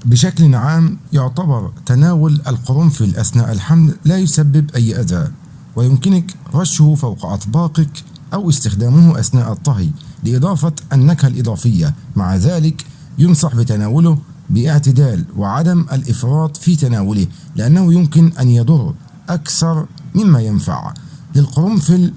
بشكل عام يعتبر تناول القرنفل أثناء الحمل لا يسبب أي أذى، ويمكنك رشه فوق أطباقك أو استخدامه أثناء الطهي لإضافة النكهة الإضافية. مع ذلك ينصح بتناوله باعتدال وعدم الإفراط في تناوله، لأنه يمكن أن يضر أكثر مما ينفع. للقرنفل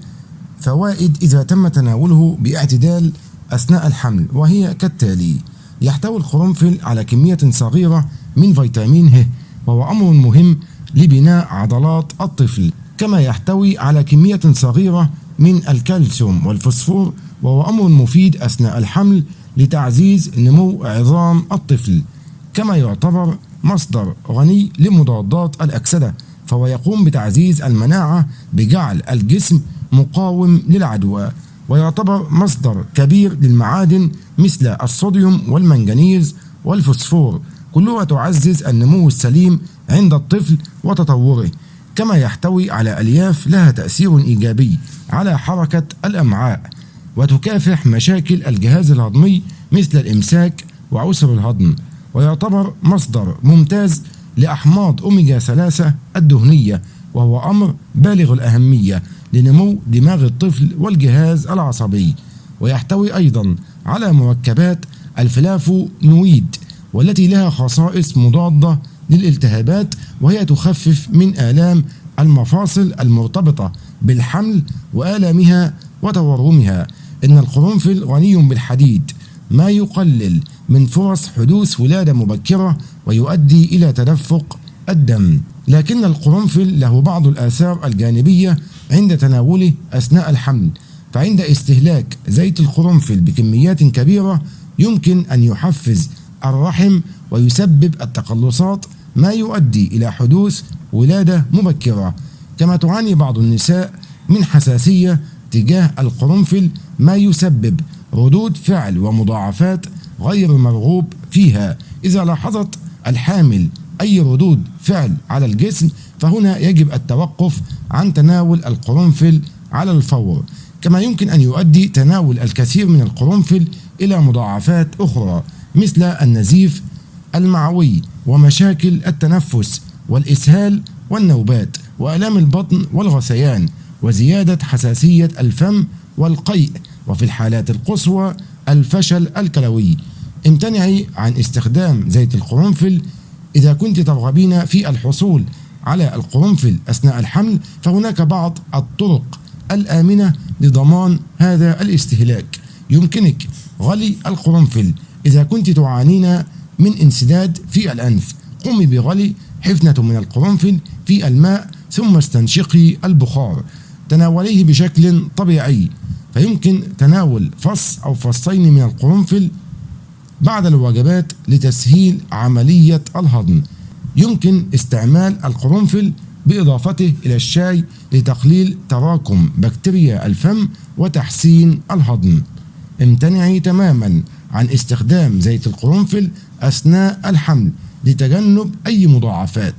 فوائد إذا تم تناوله باعتدال أثناء الحمل، وهي كالتالي: يحتوي القرنفل على كمية صغيرة من فيتامين ه، وهو أمر مهم لبناء عضلات الطفل، كما يحتوي على كمية صغيرة من الكالسيوم والفوسفور، وهو أمر مفيد أثناء الحمل لتعزيز نمو عظام الطفل. كما يعتبر مصدر غني لمضادات الأكسدة، فهو يقوم بتعزيز المناعة بجعل الجسم مقاوم للعدوى، ويعتبر مصدر كبير للمعادن مثل الصوديوم والمنغنيز والفوسفور، كلها تعزز النمو السليم عند الطفل وتطوره. كما يحتوي على ألياف لها تأثير إيجابي على حركة الأمعاء، وتكافح مشاكل الجهاز الهضمي مثل الإمساك وعسر الهضم، ويعتبر مصدر ممتاز لأحماض أوميجا 3 الدهنية، وهو أمر بالغ الأهمية لنمو دماغ الطفل والجهاز العصبي. ويحتوي أيضا على مركبات الفلافونويد، والتي لها خصائص مضادة للالتهابات، وهي تخفف من آلام المفاصل المرتبطة بالحمل وآلامها وتورمها. إن القرنفل غني بالحديد، ما يقلل من فرص حدوث ولادة مبكرة ويؤدي إلى تدفق الدم. لكن القرنفل له بعض الآثار الجانبية عند تناوله أثناء الحمل، فعند استهلاك زيت القرنفل بكميات كبيرة يمكن أن يحفز الرحم ويسبب التقلصات، ما يؤدي إلى حدوث ولادة مبكرة. كما تعاني بعض النساء من حساسية تجاه القرنفل، ما يسبب ردود فعل ومضاعفات غير مرغوب فيها. إذا لاحظت الحامل أي ردود فعل على الجسم، فهنا يجب التوقف عن تناول القرنفل على الفور. كما يمكن أن يؤدي تناول الكثير من القرنفل إلى مضاعفات أخرى مثل النزيف المعوي ومشاكل التنفس والإسهال والنوبات وآلام البطن والغثيان وزيادة حساسية الفم والقيء، وفي الحالات القصوى الفشل الكلوي. امتنعي عن استخدام زيت القرنفل. إذا كنت ترغبين في الحصول على القرنفل أثناء الحمل، فهناك بعض الطرق الآمنة لضمان هذا الاستهلاك. يمكنك غلي القرنفل. إذا كنت تعانين من انسداد في الأنف، قومي بغلي حفنة من القرنفل في الماء ثم استنشقي البخار. تناوليه بشكل طبيعي، فيمكن تناول فص أو فصين من القرنفل بعد الوجبات لتسهيل عملية الهضم. يمكن استعمال القرنفل بإضافته إلى الشاي لتقليل تراكم بكتيريا الفم وتحسين الهضم. امتنعي تماما عن استخدام زيت القرنفل أثناء الحمل لتجنب أي مضاعفات.